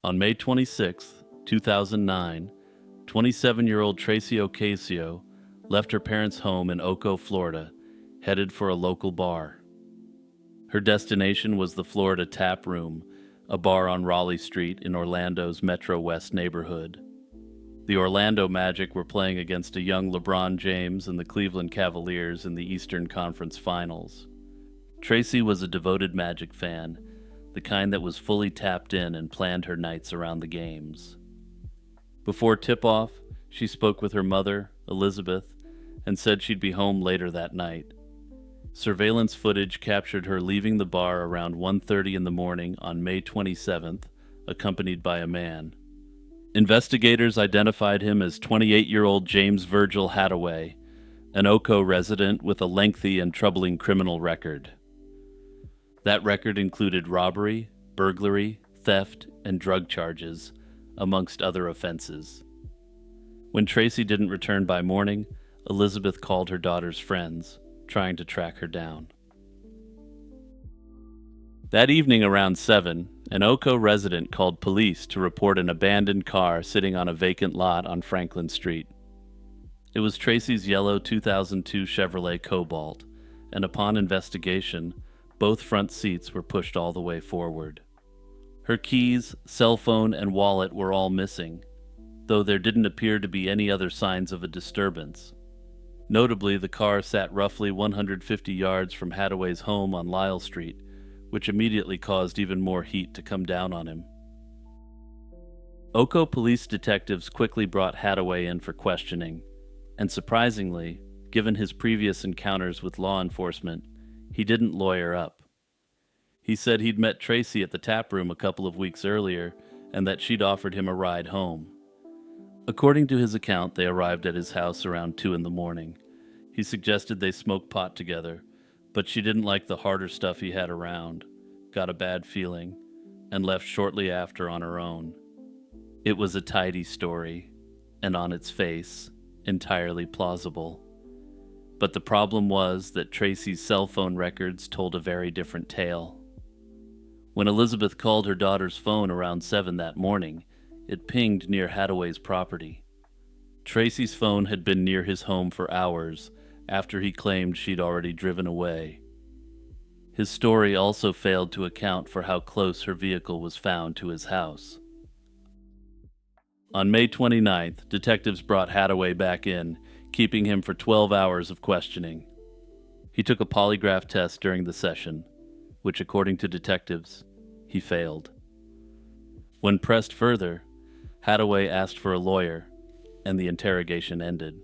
On May 26, 2009, 27-year-old Tracy Ocasio left her parents' home in Oco, Florida, headed for a local bar. Her destination was the Florida Tap Room, a bar on Raleigh Street in Orlando's Metro West neighborhood. The Orlando Magic were playing against a young LeBron James and the Cleveland Cavaliers in the Eastern Conference Finals. Tracy was a devoted Magic fan, the kind that was fully tapped in and planned her nights around the games. Before tip-off, she spoke with her mother, Elizabeth, and said she'd be home later that night. Surveillance footage captured her leaving the bar around 1:30 in the morning on May 27th, accompanied by a man. Investigators identified him as 28-year-old James Virgil Hadaway, an Oco resident with a lengthy and troubling criminal record. That record included robbery, burglary, theft, and drug charges, amongst other offenses. When Tracy didn't return by morning, Elizabeth called her daughter's friends, trying to track her down. That evening around 7, an Oco resident called police to report an abandoned car sitting on a vacant lot on Franklin Street. It was Tracy's yellow 2002 Chevrolet Cobalt, and upon investigation, both front seats were pushed all the way forward. Her keys, cell phone, and wallet were all missing, though there didn't appear to be any other signs of a disturbance. Notably, the car sat roughly 150 yards from Hadaway's home on Lyle Street, which immediately caused even more heat to come down on him. Oco police detectives quickly brought Hadaway in for questioning, and surprisingly, given his previous encounters with law enforcement, he didn't lawyer up. He said he'd met Tracy at the tap room a couple of weeks earlier and that she'd offered him a ride home. According to his account, they arrived at his house around 2 in the morning. He suggested they smoke pot together, but she didn't like the harder stuff he had around, got a bad feeling, and left shortly after on her own. It was a tidy story, and on its face, entirely plausible. But the problem was that Tracy's cell phone records told a very different tale. When Elizabeth called her daughter's phone around 7 that morning, it pinged near Hadaway's property. Tracy's phone had been near his home for hours after he claimed she'd already driven away. His story also failed to account for how close her vehicle was found to his house. On May 29th, detectives brought Hadaway back in, keeping him for 12 hours of questioning. He took a polygraph test during the session, which, according to detectives, he failed. When pressed further, Hadaway asked for a lawyer, and the interrogation ended.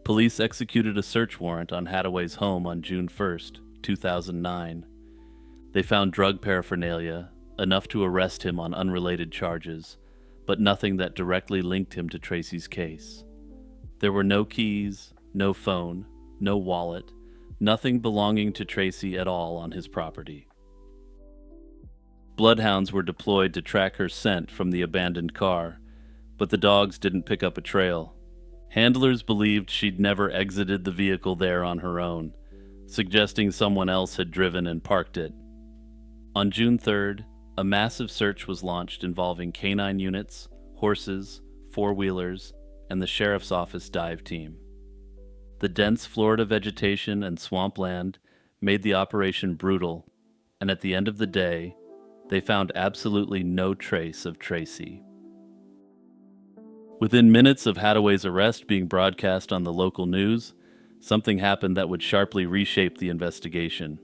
Police executed a search warrant on Hadaway's home on June 1st, 2009. They found drug paraphernalia, enough to arrest him on unrelated charges, but nothing that directly linked him to Tracy's case. There were no keys, no phone, no wallet, nothing belonging to Tracy at all on his property. Bloodhounds were deployed to track her scent from the abandoned car, but the dogs didn't pick up a trail. Handlers believed she'd never exited the vehicle there on her own, suggesting someone else had driven and parked it. On June 3rd, a massive search was launched involving canine units, horses, four-wheelers, and the sheriff's office dive team. The dense Florida vegetation and swampland made the operation brutal, and at the end of the day, they found absolutely no trace of Tracy. Within minutes of Hadaway's arrest being broadcast on the local news, something happened that would sharply reshape the investigation.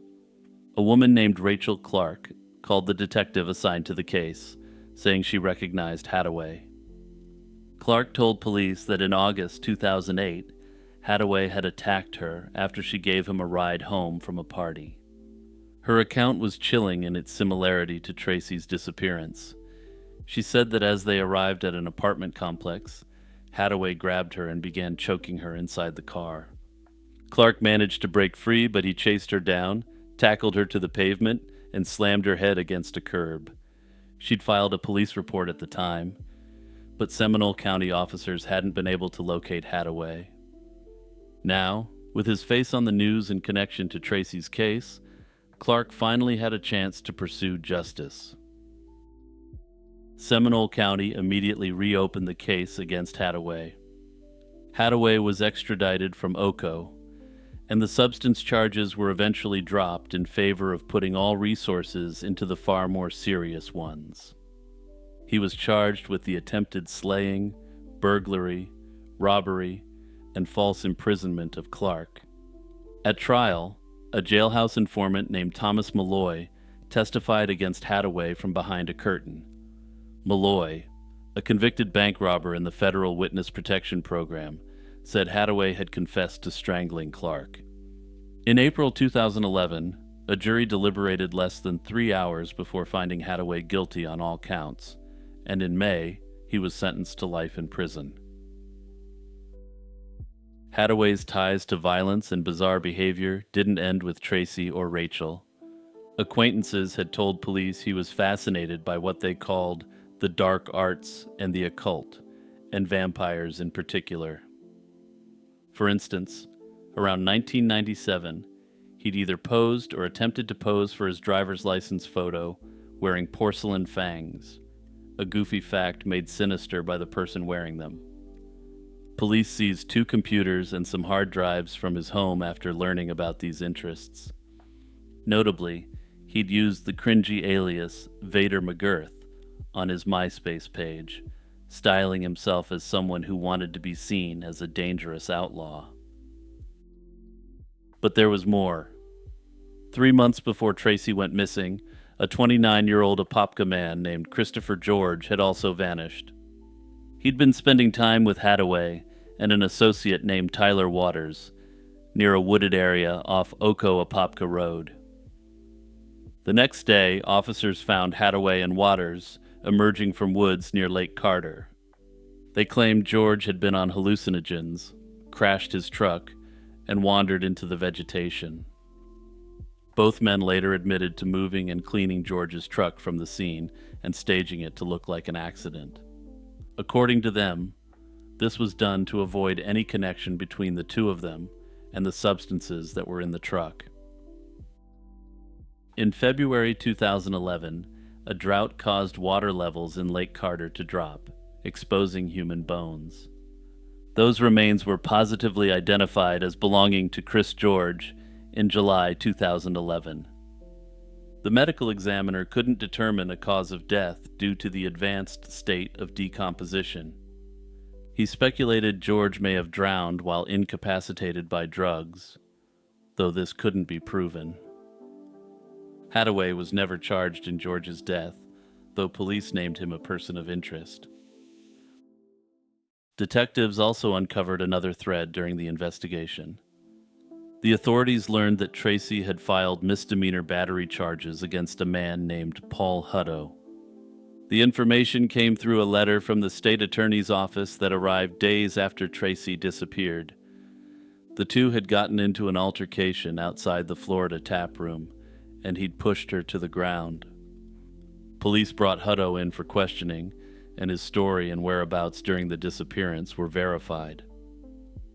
A woman named Rachel Clark called the detective assigned to the case, saying she recognized Hadaway. Clark told police that in August 2008, Hadaway had attacked her after she gave him a ride home from a party. Her account was chilling in its similarity to Tracy's disappearance. She said that as they arrived at an apartment complex, Hadaway grabbed her and began choking her inside the car. Clark managed to break free, but he chased her down, tackled her to the pavement, and slammed her head against a curb. She'd filed a police report at the time, but Seminole County officers hadn't been able to locate Hadaway. Now, with his face on the news in connection to Tracy's case, Clark finally had a chance to pursue justice. Seminole County immediately reopened the case against Hadaway. Hadaway was extradited from Oco, and the substance charges were eventually dropped in favor of putting all resources into the far more serious ones. He was charged with the attempted slaying, burglary, robbery, and false imprisonment of Clark. At trial, a jailhouse informant named Thomas Malloy testified against Hadaway from behind a curtain. Malloy, a convicted bank robber in the Federal Witness Protection Program, said Hadaway had confessed to strangling Clark. In April 2011, a jury deliberated less than 3 hours before finding Hadaway guilty on all counts, and in May, he was sentenced to life in prison. Hadaway's ties to violence and bizarre behavior didn't end with Tracy or Rachel. Acquaintances had told police he was fascinated by what they called the dark arts and the occult, and vampires in particular. For instance, around 1997, he'd either posed or attempted to pose for his driver's license photo wearing porcelain fangs, a goofy fact made sinister by the person wearing them. Police seized 2 computers and some hard drives from his home after learning about these interests. Notably, he'd used the cringy alias Vader McGirth on his MySpace page, styling himself as someone who wanted to be seen as a dangerous outlaw. But there was more. 3 months before Tracy went missing, a 29-year-old Apopka man named Christopher George had also vanished. He'd been spending time with Hadaway and an associate named Tyler Waters near a wooded area off Oco-Apopka Road. The next day, officers found Hadaway and Waters emerging from woods near Lake Carter. They claimed George had been on hallucinogens, crashed his truck, and wandered into the vegetation. Both men later admitted to moving and cleaning George's truck from the scene and staging it to look like an accident. According to them, this was done to avoid any connection between the two of them and the substances that were in the truck. In February 2011, a drought caused water levels in Lake Carter to drop, exposing human bones. Those remains were positively identified as belonging to Chris George in July 2011. The medical examiner couldn't determine a cause of death due to the advanced state of decomposition. He speculated George may have drowned while incapacitated by drugs, though this couldn't be proven. Hadaway was never charged in George's death, though police named him a person of interest. Detectives also uncovered another thread during the investigation. The authorities learned that Tracy had filed misdemeanor battery charges against a man named Paul Hutto. The information came through a letter from the state attorney's office that arrived days after Tracy disappeared. The two had gotten into an altercation outside the Florida tap room, and he'd pushed her to the ground. Police brought Hutto in for questioning, and his story and whereabouts during the disappearance were verified.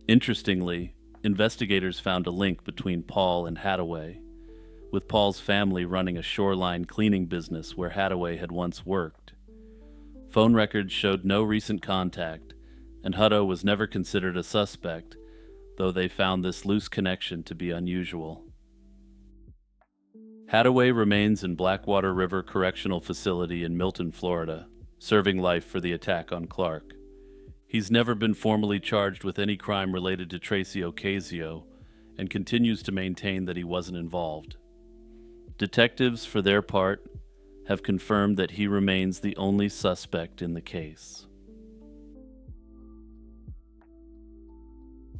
Interestingly, investigators found a link between Paul and Hadaway, with Paul's family running a shoreline cleaning business where Hadaway had once worked. Phone records showed no recent contact, and Hutto was never considered a suspect, though they found this loose connection to be unusual. Hadaway remains in Blackwater River Correctional Facility in Milton, Florida, serving life for the attack on Clark. He's never been formally charged with any crime related to Tracy Ocasio and continues to maintain that he wasn't involved. Detectives, for their part, have confirmed that he remains the only suspect in the case.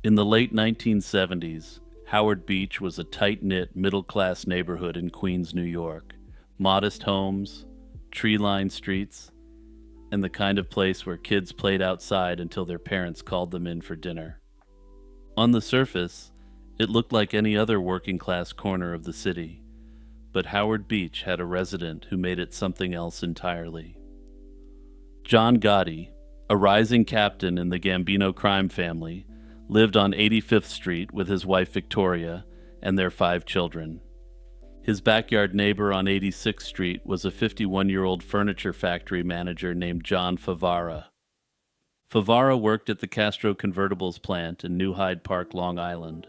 In the late 1970s, Howard Beach was a tight-knit, middle-class neighborhood in Queens, New York. Modest homes, tree-lined streets, and the kind of place where kids played outside until their parents called them in for dinner. On the surface, it looked like any other working-class corner of the city, but Howard Beach had a resident who made it something else entirely. John Gotti, a rising captain in the Gambino crime family, lived on 85th Street with his wife Victoria and their 5 children. His backyard neighbor on 86th Street was a 51-year-old furniture factory manager named John Favara. Favara worked at the Castro Convertibles plant in New Hyde Park, Long Island.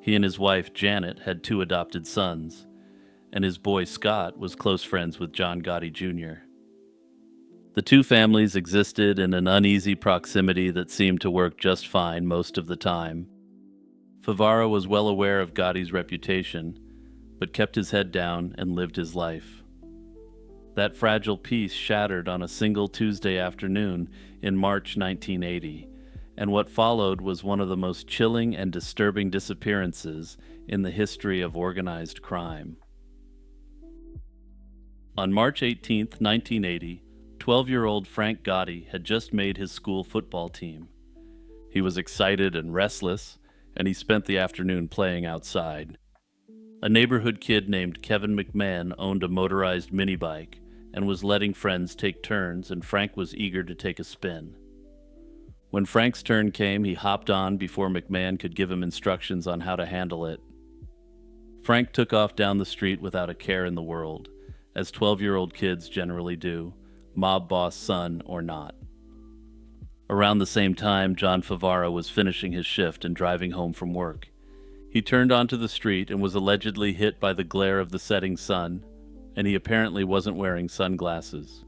He and his wife, Janet, had 2 adopted sons, and his boy, Scott, was close friends with John Gotti Jr. The 2 families existed in an uneasy proximity that seemed to work just fine most of the time. Favara was well aware of Gotti's reputation, but kept his head down and lived his life. That fragile peace shattered on a single Tuesday afternoon in March 1980, and what followed was one of the most chilling and disturbing disappearances in the history of organized crime. On March 18, 1980, 12-year-old Frank Gotti had just made his school football team. He was excited and restless, and he spent the afternoon playing outside. A neighborhood kid named Kevin McMahon owned a motorized minibike and was letting friends take turns, and Frank was eager to take a spin. When Frank's turn came, he hopped on before McMahon could give him instructions on how to handle it. Frank took off down the street without a care in the world, as 12-year-old kids generally do, mob boss son or not. Around the same time, John Favara was finishing his shift and driving home from work. He turned onto the street and was allegedly hit by the glare of the setting sun, and he apparently wasn't wearing sunglasses.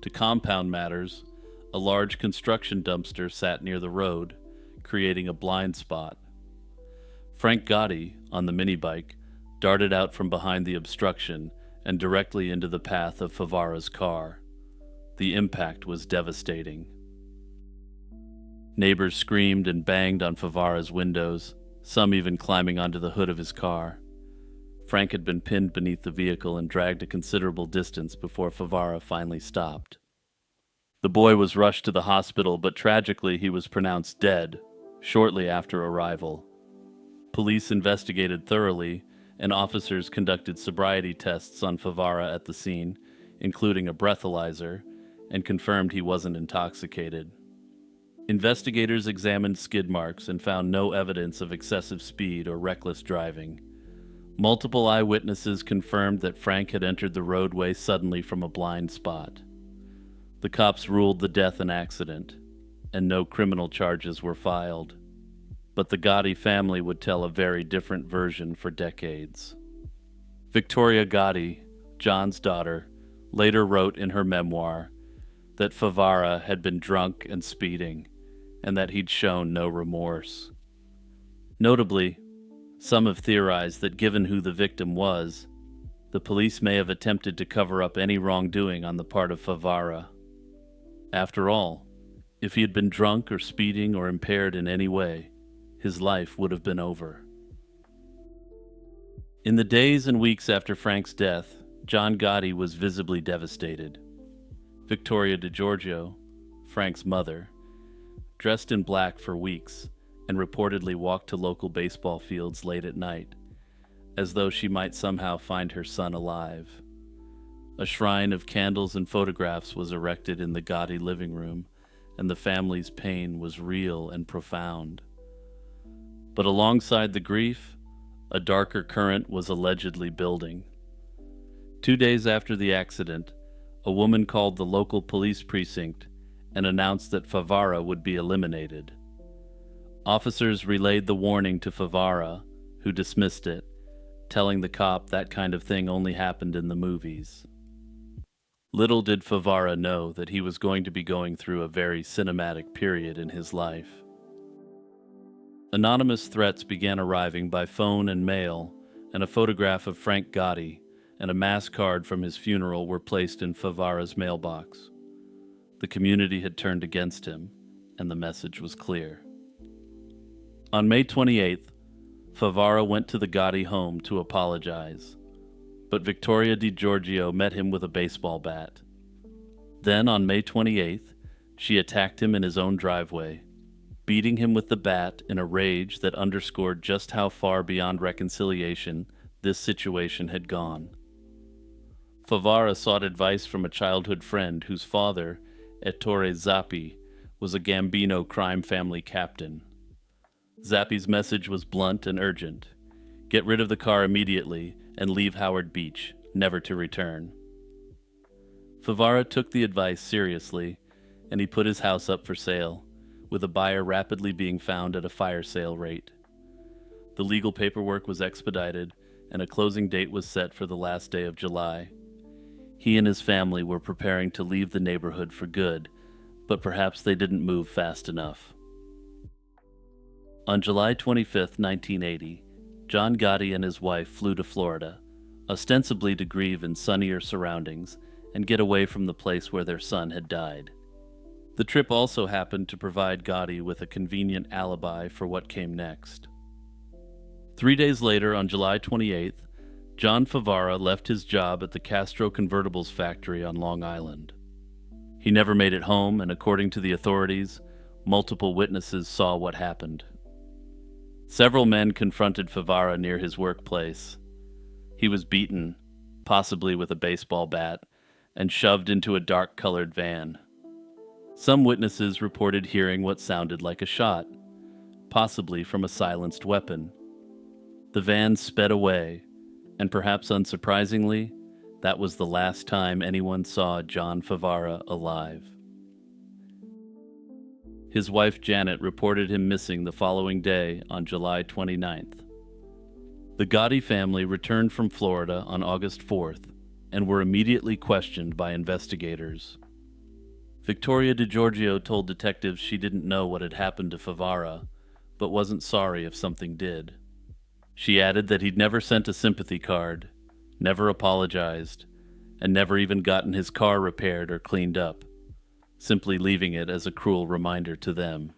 To compound matters, a large construction dumpster sat near the road, creating a blind spot. Frank Gotti, on the minibike, darted out from behind the obstruction and directly into the path of Favara's car. The impact was devastating. Neighbors screamed and banged on Favara's windows, some even climbing onto the hood of his car. Frank had been pinned beneath the vehicle and dragged a considerable distance before Favara finally stopped. The boy was rushed to the hospital, but tragically he was pronounced dead shortly after arrival. Police investigated thoroughly, and officers conducted sobriety tests on Favara at the scene, including a breathalyzer, and confirmed he wasn't intoxicated. Investigators examined skid marks and found no evidence of excessive speed or reckless driving. Multiple eyewitnesses confirmed that Frank had entered the roadway suddenly from a blind spot. The cops ruled the death an accident, and no criminal charges were filed. But the Gotti family would tell a very different version for decades. Victoria Gotti, John's daughter, later wrote in her memoir that Favara had been drunk and speeding, and that he'd shown no remorse. Notably, some have theorized that given who the victim was, the police may have attempted to cover up any wrongdoing on the part of Favara. After all, if he had been drunk or speeding or impaired in any way, his life would have been over. In the days and weeks after Frank's death, John Gotti was visibly devastated. Victoria DiGiorgio, Frank's mother, dressed in black for weeks and reportedly walked to local baseball fields late at night, as though she might somehow find her son alive. A shrine of candles and photographs was erected in the Gotti living room, and the family's pain was real and profound. But alongside the grief, a darker current was allegedly building. 2 days after the accident, a woman called the local police precinct and announced that Favara would be eliminated. Officers relayed the warning to Favara, who dismissed it, telling the cop that kind of thing only happened in the movies. Little did Favara know that he was going to be going through a very cinematic period in his life. Anonymous threats began arriving by phone and mail, and a photograph of Frank Gotti and a mass card from his funeral were placed in Favara's mailbox. The community had turned against him, and the message was clear. On May 28th, Favara went to the Gotti home to apologize, but Victoria DiGiorgio met him with a baseball bat. Then, on May 28th, she attacked him in his own driveway, beating him with the bat in a rage that underscored just how far beyond reconciliation this situation had gone. Favara sought advice from a childhood friend whose father, Ettore Zappi, was a Gambino crime family captain. Zappi's message was blunt and urgent. Get rid of the car immediately and leave Howard Beach, never to return. Favara took the advice seriously, and he put his house up for sale, with a buyer rapidly being found at a fire sale rate. The legal paperwork was expedited, and a closing date was set for the last day of July. He and his family were preparing to leave the neighborhood for good, but perhaps they didn't move fast enough. On July 25, 1980, John Gotti and his wife flew to Florida, ostensibly to grieve in sunnier surroundings and get away from the place where their son had died. The trip also happened to provide Gotti with a convenient alibi for what came next. 3 days later, on July 28th, John Favara left his job at the Castro Convertibles factory on Long Island. He never made it home, and according to the authorities, multiple witnesses saw what happened. Several men confronted Favara near his workplace. He was beaten, possibly with a baseball bat, and shoved into a dark-colored van. Some witnesses reported hearing what sounded like a shot, possibly from a silenced weapon. The van sped away, and perhaps unsurprisingly, that was the last time anyone saw John Favara alive. His wife Janet reported him missing the following day on July 29th. The Gotti family returned from Florida on August 4th and were immediately questioned by investigators. Victoria DiGiorgio told detectives she didn't know what had happened to Favara, but wasn't sorry if something did. She added that he'd never sent a sympathy card, never apologized, and never even gotten his car repaired or cleaned up, simply leaving it as a cruel reminder to them.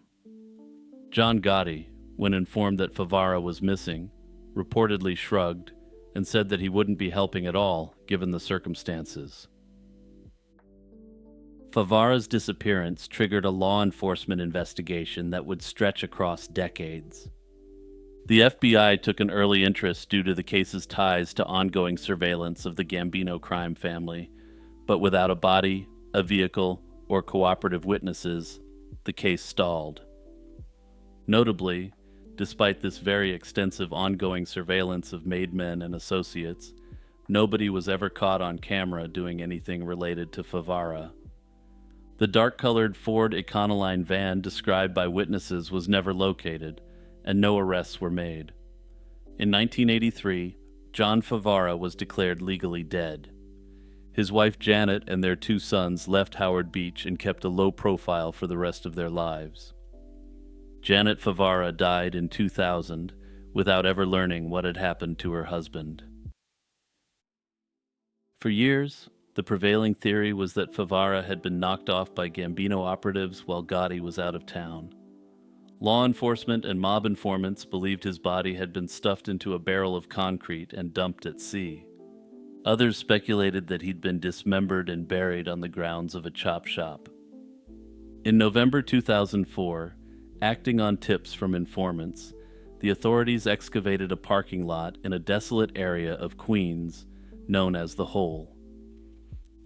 John Gotti, when informed that Favara was missing, reportedly shrugged and said that he wouldn't be helping at all given the circumstances. Favara's disappearance triggered a law enforcement investigation that would stretch across decades. The FBI took an early interest due to the case's ties to ongoing surveillance of the Gambino crime family, but without a body, a vehicle, or cooperative witnesses, the case stalled. Notably, despite this very extensive ongoing surveillance of made men and associates, nobody was ever caught on camera doing anything related to Favara. The dark-colored Ford Econoline van described by witnesses was never located, and no arrests were made. In 1983, John Favara was declared legally dead. His wife Janet and their 2 sons left Howard Beach and kept a low profile for the rest of their lives. Janet Favara died in 2000 without ever learning what had happened to her husband. For years, the prevailing theory was that Favara had been knocked off by Gambino operatives while Gotti was out of town. Law enforcement and mob informants believed his body had been stuffed into a barrel of concrete and dumped at sea. Others speculated that he'd been dismembered and buried on the grounds of a chop shop. In November 2004, acting on tips from informants, the authorities excavated a parking lot in a desolate area of Queens known as The Hole.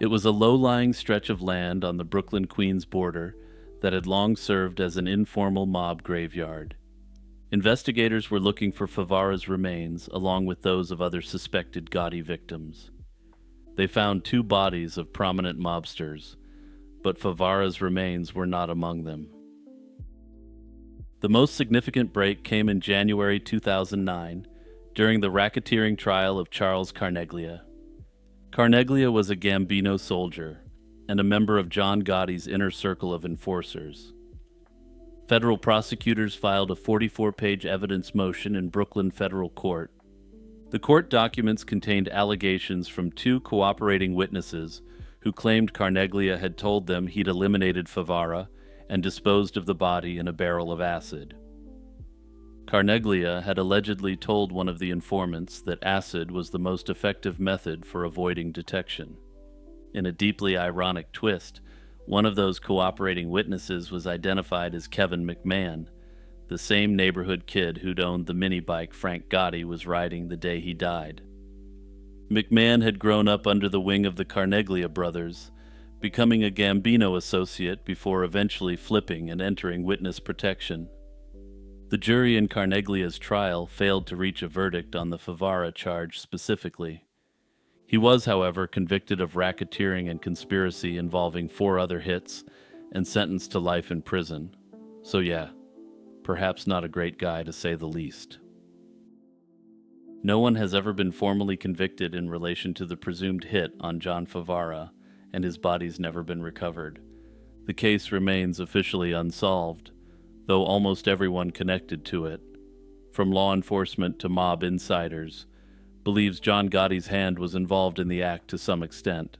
It was a low-lying stretch of land on the Brooklyn-Queens border that had long served as an informal mob graveyard. Investigators were looking for Favara's remains along with those of other suspected Gotti victims. They found 2 bodies of prominent mobsters, but Favara's remains were not among them. The most significant break came in January 2009 during the racketeering trial of Charles Carneglia. Carneglia was a Gambino soldier and a member of John Gotti's inner circle of enforcers. Federal prosecutors filed a 44-page evidence motion in Brooklyn federal court. The court documents contained allegations from 2 cooperating witnesses who claimed Carneglia had told them he'd eliminated Favara and disposed of the body in a barrel of acid. Carneglia had allegedly told one of the informants that acid was the most effective method for avoiding detection. In a deeply ironic twist, one of those cooperating witnesses was identified as Kevin McMahon, the same neighborhood kid who'd owned the mini bike Frank Gotti was riding the day he died. McMahon had grown up under the wing of the Carneglia brothers, becoming a Gambino associate before eventually flipping and entering witness protection. The jury in Carneglia's trial failed to reach a verdict on the Favara charge specifically. He was, however, convicted of racketeering and conspiracy involving 4 other hits and sentenced to life in prison. So yeah, perhaps not a great guy to say the least. No one has ever been formally convicted in relation to the presumed hit on John Favara, and his body's never been recovered. The case remains officially unsolved, though almost everyone connected to it, from law enforcement to mob insiders, believes John Gotti's hand was involved in the act to some extent.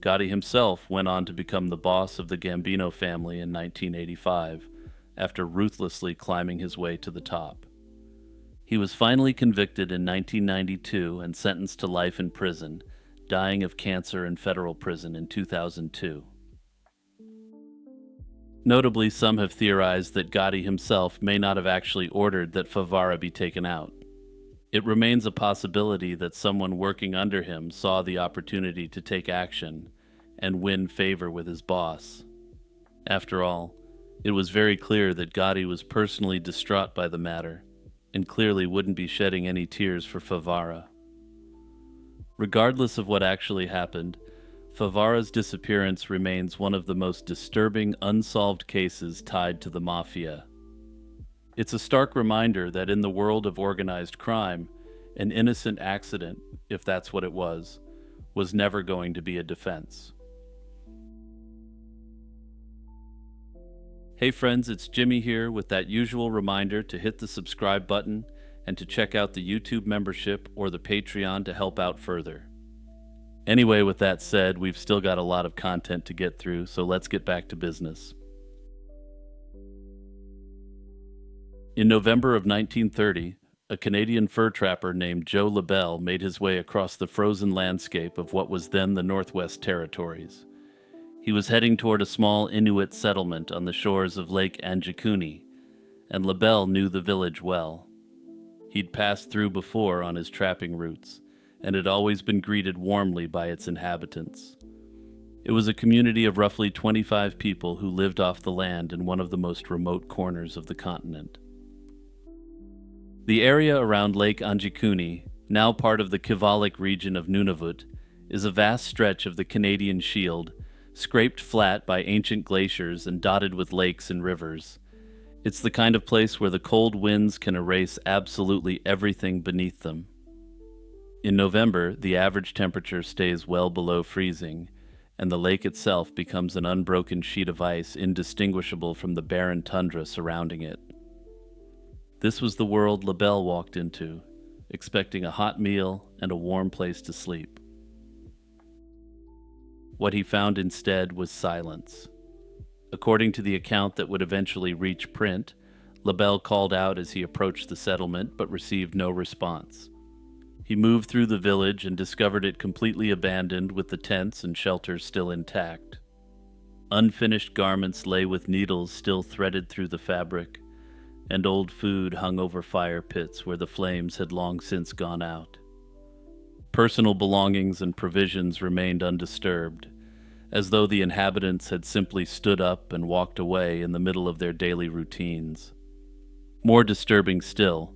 Gotti himself went on to become the boss of the Gambino family in 1985, after ruthlessly climbing his way to the top. He was finally convicted in 1992 and sentenced to life in prison, dying of cancer in federal prison in 2002. Notably, some have theorized that Gotti himself may not have actually ordered that Favara be taken out. It remains a possibility that someone working under him saw the opportunity to take action and win favor with his boss. After all, it was very clear that Gotti was personally distraught by the matter, and clearly wouldn't be shedding any tears for Favara. Regardless of what actually happened, Favara's disappearance remains one of the most disturbing unsolved cases tied to the mafia. It's a stark reminder that in the world of organized crime, an innocent accident, if that's what it was never going to be a defense. Hey friends, it's Jimmy here with that usual reminder to hit the subscribe button and to check out the YouTube membership or the Patreon to help out further. Anyway, with that said, we've still got a lot of content to get through, so let's get back to business. In November of 1930, a Canadian fur trapper named Joe LaBelle made his way across the frozen landscape of what was then the Northwest Territories. He was heading toward a small Inuit settlement on the shores of Lake Anjikuni, and LaBelle knew the village well. He'd passed through before on his trapping routes, and had always been greeted warmly by its inhabitants. It was a community of roughly 25 people who lived off the land in one of the most remote corners of the continent. The area around Lake Anjikuni, now part of the Kivalik region of Nunavut, is a vast stretch of the Canadian Shield, scraped flat by ancient glaciers and dotted with lakes and rivers. It's the kind of place where the cold winds can erase absolutely everything beneath them. In November, the average temperature stays well below freezing, and the lake itself becomes an unbroken sheet of ice indistinguishable from the barren tundra surrounding it. This was the world LaBelle walked into, expecting a hot meal and a warm place to sleep. What he found instead was silence. According to the account that would eventually reach print, LaBelle called out as he approached the settlement but received no response. He moved through the village and discovered it completely abandoned with the tents and shelters still intact. Unfinished garments lay with needles still threaded through the fabric, and old food hung over fire pits where the flames had long since gone out. Personal belongings and provisions remained undisturbed, as though the inhabitants had simply stood up and walked away in the middle of their daily routines. More disturbing still,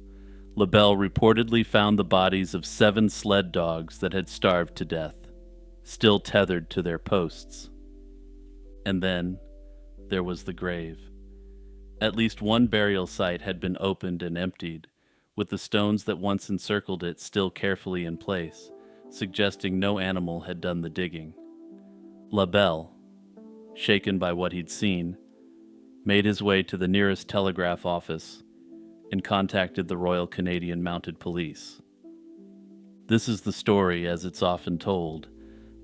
LaBelle reportedly found the bodies of 7 sled dogs that had starved to death, still tethered to their posts. And then there was the grave. At least one burial site had been opened and emptied, with the stones that once encircled it still carefully in place, suggesting no animal had done the digging. LaBelle, shaken by what he'd seen, made his way to the nearest telegraph office and contacted the Royal Canadian Mounted Police. This is the story as it's often told,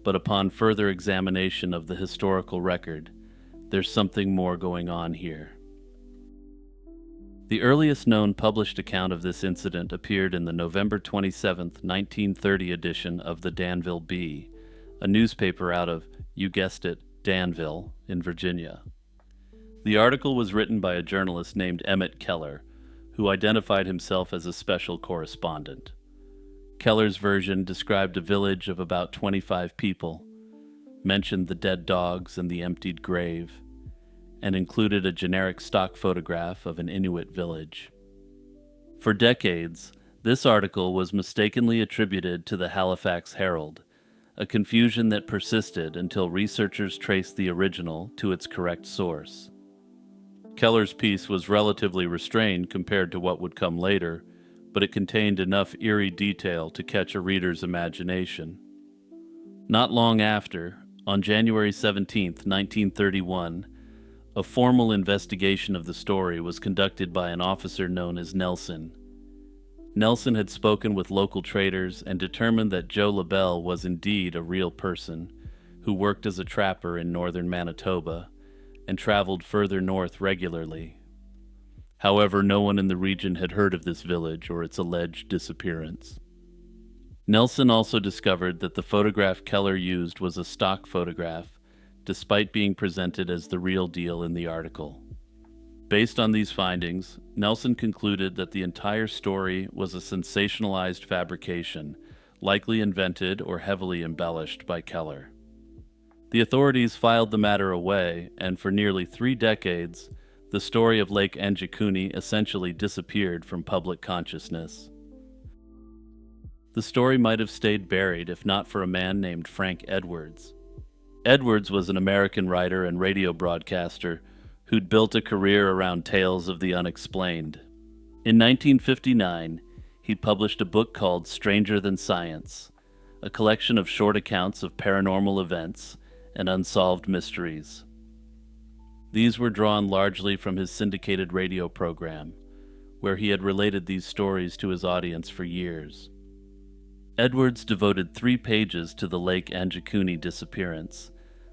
but upon further examination of the historical record, there's something more going on here. The earliest known published account of this incident appeared in the November 27, 1930 edition of the Danville Bee, a newspaper out of, you guessed it, Danville, in Virginia. The article was written by a journalist named Emmett Keller, who identified himself as a special correspondent. Keller's version described a village of about 25 people, mentioned the dead dogs and the emptied grave, and included a generic stock photograph of an Inuit village. For decades, this article was mistakenly attributed to the Halifax Herald, a confusion that persisted until researchers traced the original to its correct source. Keller's piece was relatively restrained compared to what would come later, but it contained enough eerie detail to catch a reader's imagination. Not long after, on January 17, 1931, a formal investigation of the story was conducted by an officer known as Nelson. Nelson had spoken with local traders and determined that Joe LaBelle was indeed a real person who worked as a trapper in northern Manitoba and traveled further north regularly. However, no one in the region had heard of this village or its alleged disappearance. Nelson also discovered that the photograph Keller used was a stock photograph, despite being presented as the real deal in the article. Based on these findings, Nelson concluded that the entire story was a sensationalized fabrication, likely invented or heavily embellished by Keller. The authorities filed the matter away, and for nearly 3 decades, the story of Lake Anjikuni essentially disappeared from public consciousness. The story might have stayed buried if not for a man named Frank Edwards. Edwards was an American writer and radio broadcaster who'd built a career around tales of the unexplained. In 1959, he published a book called Stranger Than Science, a collection of short accounts of paranormal events and unsolved mysteries. These were drawn largely from his syndicated radio program, where he had related these stories to his audience for years. Edwards devoted 3 pages to the Lake Anjikuni disappearance,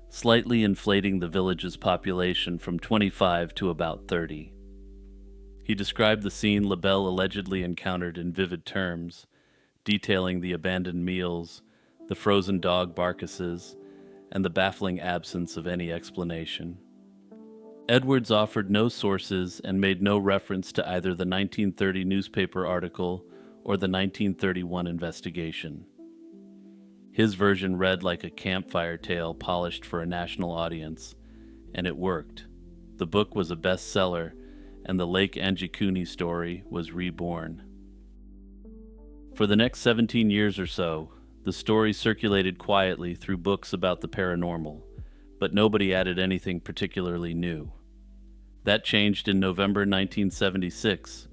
slightly inflating the village's population from 25 to about 30. He described the scene LaBelle allegedly encountered in vivid terms, detailing the abandoned meals, the frozen dog carcasses, and the baffling absence of any explanation. Edwards offered no sources and made no reference to either the 1930 newspaper article or the 1931 investigation. His version read like a campfire tale polished for a national audience, and it worked. The book was a bestseller, and the Lake Anjikuni story was reborn. For the next 17 years or so, the story circulated quietly through books about the paranormal, but nobody added anything particularly new. That changed in November 1976,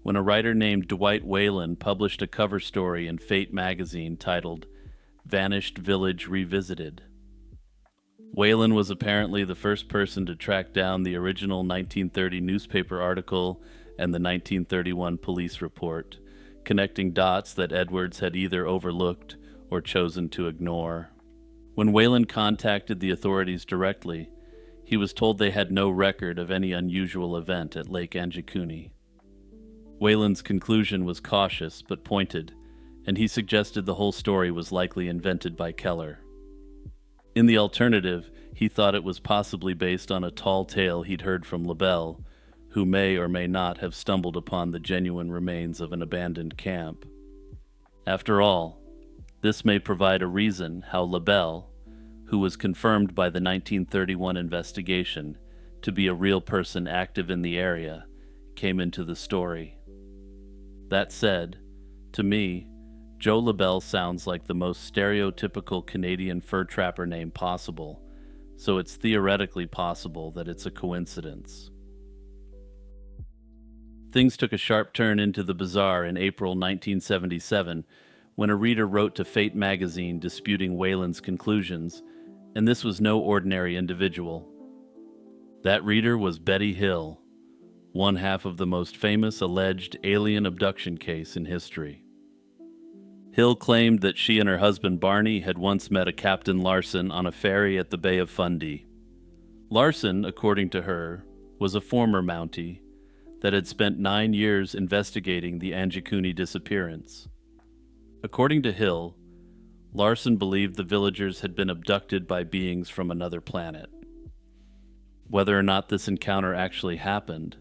when a writer named Dwight Whalen published a cover story in Fate magazine titled Vanished Village Revisited. Whalen was apparently the first person to track down the original 1930 newspaper article and the 1931 police report, connecting dots that Edwards had either overlooked or chosen to ignore. When Whalen contacted the authorities directly, he was told they had no record of any unusual event at Lake Anjikuni. Whalen's conclusion was cautious but pointed, and he suggested the whole story was likely invented by Keller. In the alternative, he thought it was possibly based on a tall tale he'd heard from LaBelle, who may or may not have stumbled upon the genuine remains of an abandoned camp. After all, this may provide a reason how LaBelle, who was confirmed by the 1931 investigation to be a real person active in the area, came into the story. That said, to me, Joe LaBelle sounds like the most stereotypical Canadian fur trapper name possible, so it's theoretically possible that it's a coincidence. Things took a sharp turn into the bizarre in April 1977 when a reader wrote to Fate magazine disputing Whalen's conclusions, and this was no ordinary individual. That reader was Betty Hill, one half of the most famous alleged alien abduction case in history. Hill claimed that she and her husband Barney had once met a Captain Larson on a ferry at the Bay of Fundy. Larson, according to her, was a former Mountie that had spent 9 years investigating the Anjikuni disappearance. According to Hill, Larson believed the villagers had been abducted by beings from another planet. Whether or not this encounter actually happened,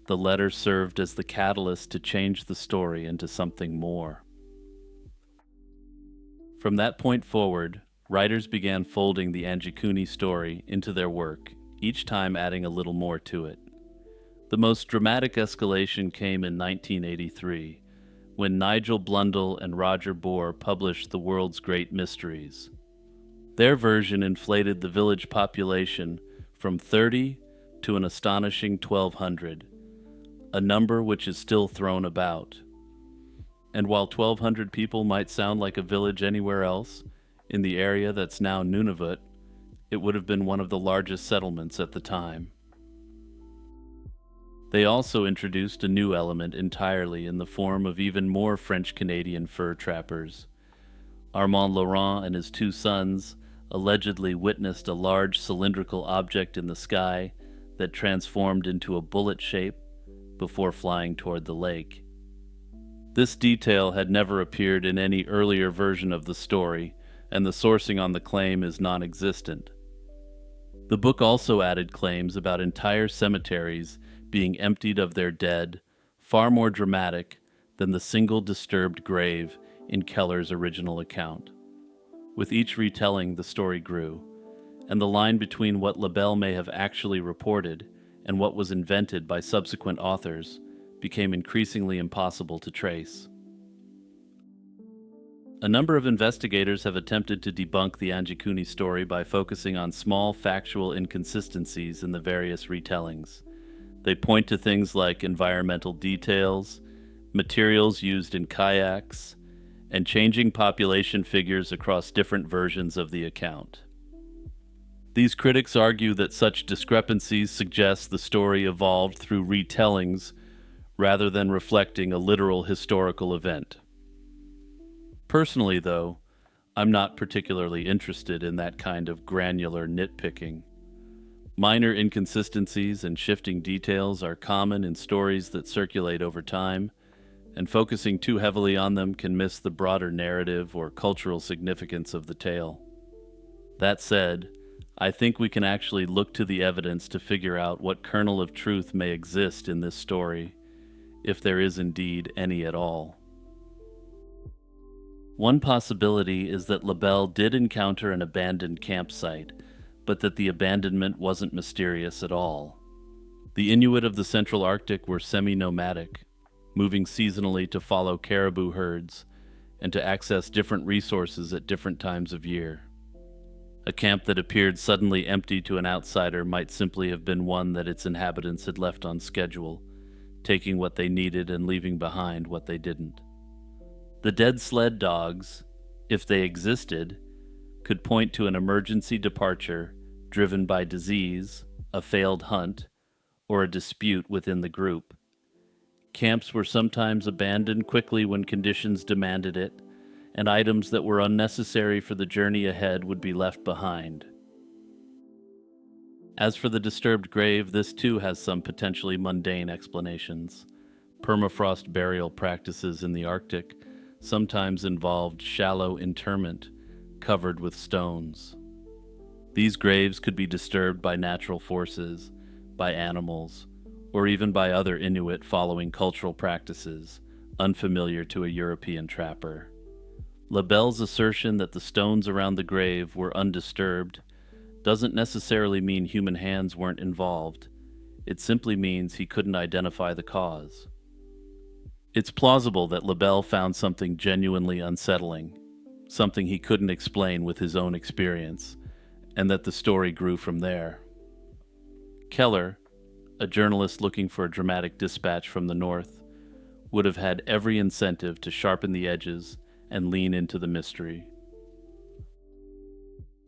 the letter served as the catalyst to change the story into something more. From that point forward, writers began folding the Anjikuni story into their work, each time adding a little more to it. The most dramatic escalation came in 1983, when Nigel Blundell and Roger Bohr published The World's Great Mysteries. Their version inflated the village population from 30 to an astonishing 1,200, a number which is still thrown about. And while 1,200 people might sound like a village anywhere else, in the area that's now Nunavut, it would have been one of the largest settlements at the time. They also introduced a new element entirely in the form of even more French-Canadian fur trappers. Armand Laurent and his two sons allegedly witnessed a large cylindrical object in the sky that transformed into a bullet shape before flying toward the lake. This detail had never appeared in any earlier version of the story, and the sourcing on the claim is non-existent. The book also added claims about entire cemeteries being emptied of their dead, far more dramatic than the single disturbed grave in Keller's original account. With each retelling, the story grew, and the line between what Lebel may have actually reported and what was invented by subsequent authors became increasingly impossible to trace. A number of investigators have attempted to debunk the Anjikuni story by focusing on small factual inconsistencies in the various retellings. They point to things like environmental details, materials used in kayaks, and changing population figures across different versions of the account. These critics argue that such discrepancies suggest the story evolved through retellings rather than reflecting a literal historical event. Personally, though, I'm not particularly interested in that kind of granular nitpicking. Minor inconsistencies and shifting details are common in stories that circulate over time, and focusing too heavily on them can miss the broader narrative or cultural significance of the tale. That said, I think we can actually look to the evidence to figure out what kernel of truth may exist in this story, if there is indeed any at all. One possibility is that Lebel did encounter an abandoned campsite, but that the abandonment wasn't mysterious at all. The Inuit of the Central Arctic were semi-nomadic, moving seasonally to follow caribou herds and to access different resources at different times of year. A camp that appeared suddenly empty to an outsider might simply have been one that its inhabitants had left on schedule, taking what they needed and leaving behind what they didn't. The dead sled dogs, if they existed, could point to an emergency departure driven by disease, a failed hunt, or a dispute within the group. Camps were sometimes abandoned quickly when conditions demanded it, and items that were unnecessary for the journey ahead would be left behind. As for the disturbed grave, this too has some potentially mundane explanations. Permafrost burial practices in the Arctic sometimes involved shallow interment covered with stones. These graves could be disturbed by natural forces, by animals, or even by other Inuit following cultural practices unfamiliar to a European trapper. Lebel's assertion that the stones around the grave were undisturbed doesn't necessarily mean human hands weren't involved. It simply means he couldn't identify the cause. It's plausible that Lebel found something genuinely unsettling, something he couldn't explain with his own experience, and that the story grew from there. Keller, a journalist looking for a dramatic dispatch from the north, would have had every incentive to sharpen the edges and lean into the mystery.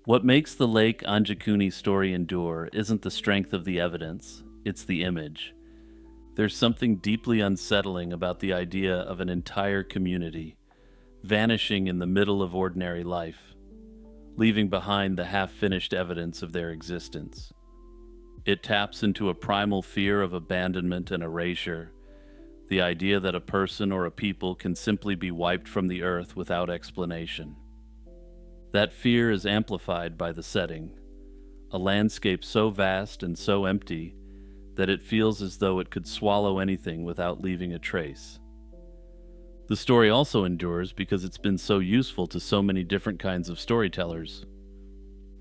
What makes the Lake Anjikuni story endure isn't the strength of the evidence, it's the image. There's something deeply unsettling about the idea of an entire community vanishing in the middle of ordinary life, leaving behind the half-finished evidence of their existence. It taps into a primal fear of abandonment and erasure, the idea that a person or a people can simply be wiped from the earth without explanation. That fear is amplified by the setting, a landscape so vast and so empty that it feels as though it could swallow anything without leaving a trace. The story also endures because it's been so useful to so many different kinds of storytellers.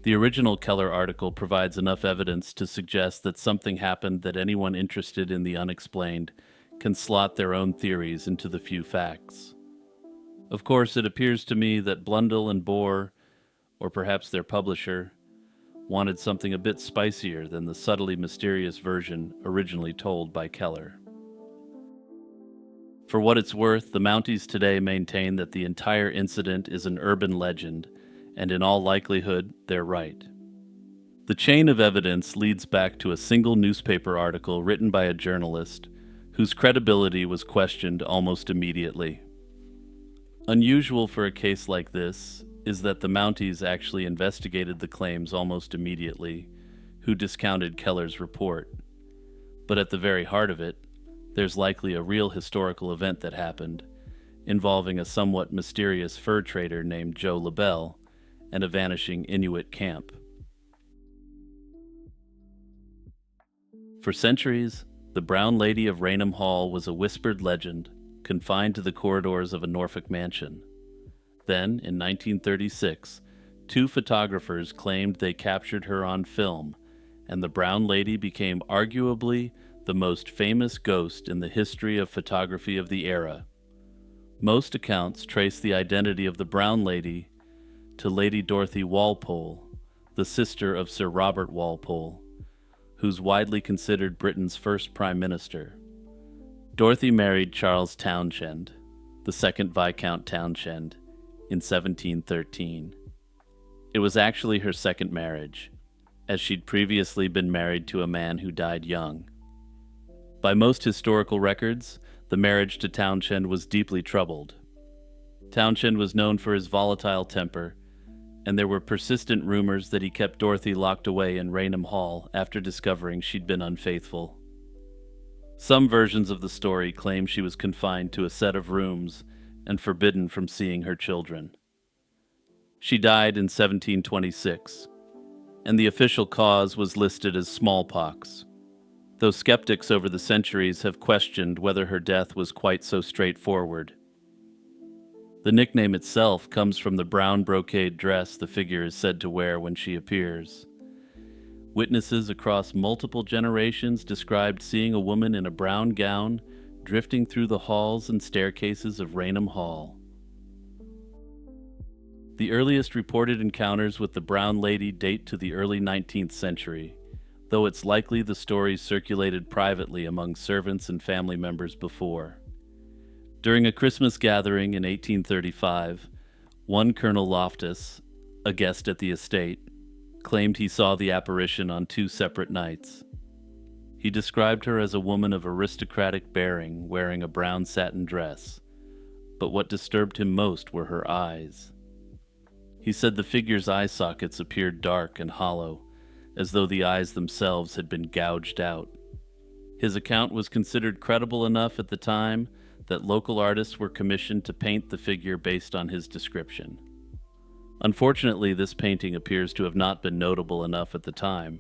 The original Keller article provides enough evidence to suggest that something happened that anyone interested in the unexplained can slot their own theories into the few facts. Of course, it appears to me that Blundell and Bohr, or perhaps their publisher, wanted something a bit spicier than the subtly mysterious version originally told by Keller. For what it's worth, the Mounties today maintain that the entire incident is an urban legend, and in all likelihood, they're right. The chain of evidence leads back to a single newspaper article written by a journalist whose credibility was questioned almost immediately. Unusual for a case like this is that the Mounties actually investigated the claims almost immediately, who discounted Keller's report. But at the very heart of it, there's likely a real historical event that happened, involving a somewhat mysterious fur trader named Joe LaBelle and a vanishing Inuit camp. For centuries, the Brown Lady of Raynham Hall was a whispered legend, confined to the corridors of a Norfolk mansion. Then, in 1936, two photographers claimed they captured her on film, and the Brown Lady became arguably the most famous ghost in the history of photography of the era. Most accounts trace the identity of the Brown Lady to Lady Dorothy Walpole, the sister of Sir Robert Walpole, who's widely considered Britain's first Prime Minister. Dorothy married Charles Townshend, the second Viscount Townshend, in 1713. It was actually her second marriage, as she'd previously been married to a man who died young. By most historical records, the marriage to Townshend was deeply troubled. Townshend was known for his volatile temper, and there were persistent rumors that he kept Dorothy locked away in Raynham Hall after discovering she'd been unfaithful. Some versions of the story claim she was confined to a set of rooms and forbidden from seeing her children. She died in 1726, and the official cause was listed as smallpox, though skeptics over the centuries have questioned whether her death was quite so straightforward. The nickname itself comes from the brown brocade dress the figure is said to wear when she appears. Witnesses across multiple generations described seeing a woman in a brown gown drifting through the halls and staircases of Raynham Hall. The earliest reported encounters with the Brown Lady date to the early 19th century, though it's likely the stories circulated privately among servants and family members before. During a Christmas gathering in 1835, one Colonel Loftus, a guest at the estate, claimed he saw the apparition on two separate nights. He described her as a woman of aristocratic bearing wearing a brown satin dress, but what disturbed him most were her eyes. He said the figure's eye sockets appeared dark and hollow, as though the eyes themselves had been gouged out. His account was considered credible enough at the time that local artists were commissioned to paint the figure based on his description. Unfortunately, this painting appears to have not been notable enough at the time,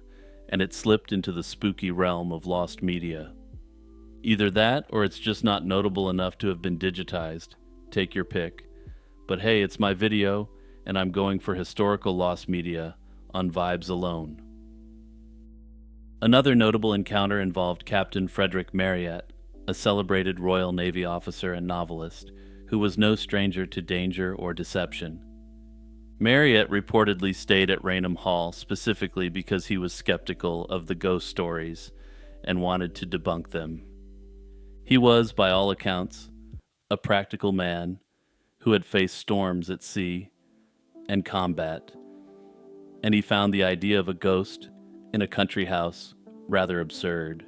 and it slipped into the spooky realm of lost media. Either that, or it's just not notable enough to have been digitized. Take your pick. But hey, it's my video, and I'm going for historical lost media on vibes alone. Another notable encounter involved Captain Frederick Marryat, a celebrated Royal Navy officer and novelist, who was no stranger to danger or deception. Marryat reportedly stayed at Raynham Hall specifically because he was skeptical of the ghost stories and wanted to debunk them. He was, by all accounts, a practical man who had faced storms at sea and combat, and he found the idea of a ghost in a country house rather absurd.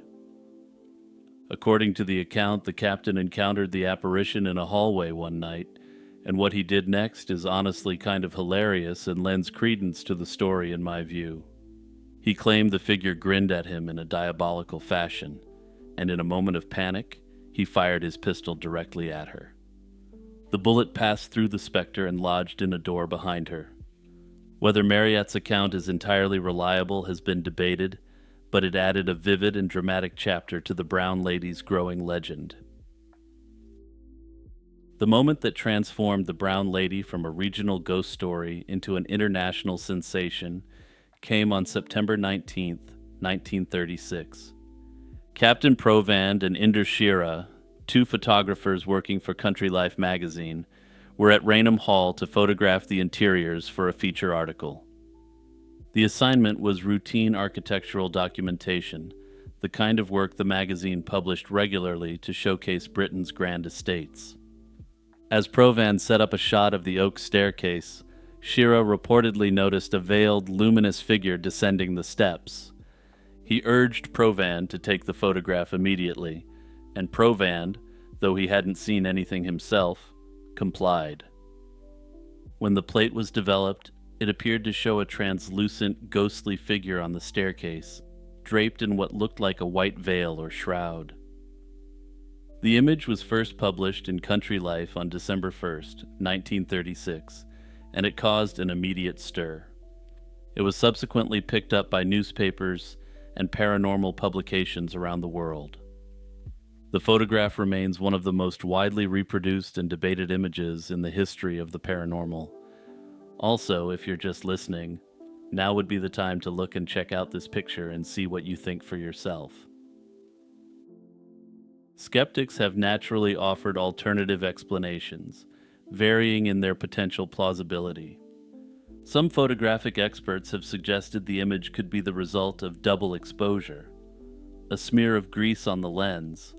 According to the account, the captain encountered the apparition in a hallway one night, and what he did next is honestly kind of hilarious and lends credence to the story in my view. He claimed the figure grinned at him in a diabolical fashion, and in a moment of panic, he fired his pistol directly at her. The bullet passed through the specter and lodged in a door behind her. Whether Marryat's account is entirely reliable has been debated, but it added a vivid and dramatic chapter to the Brown Lady's growing legend. The moment that transformed the Brown Lady from a regional ghost story into an international sensation came on September 19th, 1936. Captain Provand and Inder Shira, two photographers working for Country Life magazine, were at Raynham Hall to photograph the interiors for a feature article. The assignment was routine architectural documentation, the kind of work the magazine published regularly to showcase Britain's grand estates. As Provand set up a shot of the oak staircase, Shira reportedly noticed a veiled, luminous figure descending the steps. He urged Provand to take the photograph immediately, and Provand, though he hadn't seen anything himself, complied. When the plate was developed, it appeared to show a translucent, ghostly figure on the staircase, draped in what looked like a white veil or shroud. The image was first published in Country Life on December 1st, 1936, and it caused an immediate stir. It was subsequently picked up by newspapers and paranormal publications around the world. The photograph remains one of the most widely reproduced and debated images in the history of the paranormal. Also, if you're just listening, now would be the time to look and check out this picture and see what you think for yourself. Skeptics have naturally offered alternative explanations, varying in their potential plausibility. Some photographic experts have suggested the image could be the result of double exposure, a smear of grease on the lens,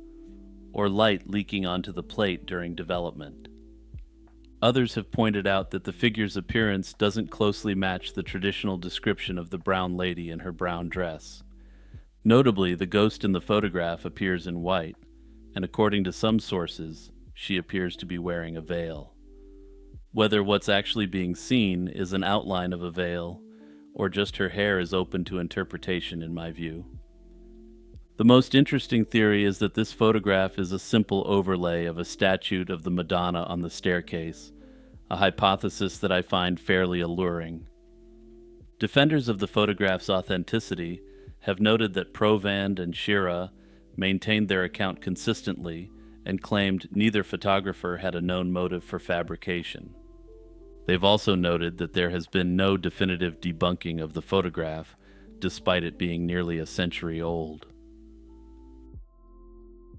or light leaking onto the plate during development. Others have pointed out that the figure's appearance doesn't closely match the traditional description of the brown lady in her brown dress. Notably, the ghost in the photograph appears in white, and according to some sources, she appears to be wearing a veil. Whether what's actually being seen is an outline of a veil, or just her hair is open to interpretation in my view. The most interesting theory is that this photograph is a simple overlay of a statue of the Madonna on the staircase, a hypothesis that I find fairly alluring. Defenders of the photograph's authenticity have noted that Provand and Shira maintained their account consistently and claimed neither photographer had a known motive for fabrication. They've also noted that there has been no definitive debunking of the photograph, despite it being nearly a century old.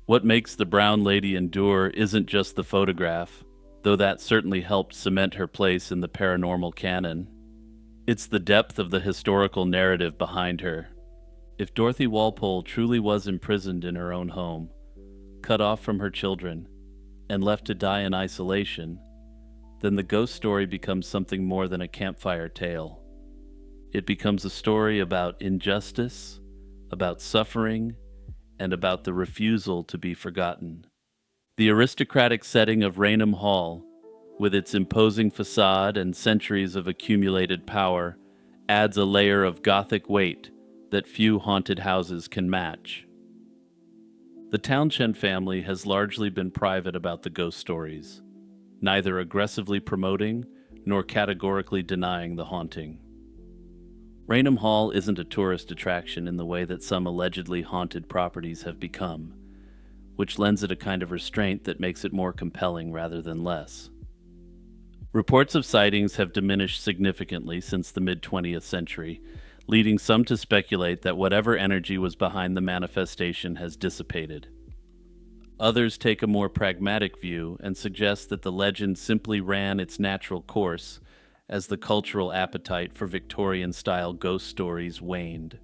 What makes the brown lady endure isn't just the photograph, though that certainly helped cement her place in the paranormal canon. It's the depth of the historical narrative behind her. If Dorothy Walpole truly was imprisoned in her own home, cut off from her children, and left to die in isolation, then the ghost story becomes something more than a campfire tale. It becomes a story about injustice, about suffering, and about the refusal to be forgotten. The aristocratic setting of Raynham Hall, with its imposing facade and centuries of accumulated power, adds a layer of Gothic weight that few haunted houses can match. The Townshend family has largely been private about the ghost stories, neither aggressively promoting nor categorically denying the haunting. Raynham Hall isn't a tourist attraction in the way that some allegedly haunted properties have become, which lends it a kind of restraint that makes it more compelling rather than less. Reports of sightings have diminished significantly since the mid-20th century, leading some to speculate that whatever energy was behind the manifestation has dissipated. Others take a more pragmatic view and suggest that the legend simply ran its natural course as the cultural appetite for Victorian-style ghost stories waned.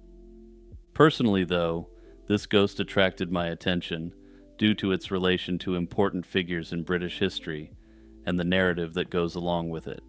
Personally, though, this ghost attracted my attention due to its relation to important figures in British history and the narrative that goes along with it.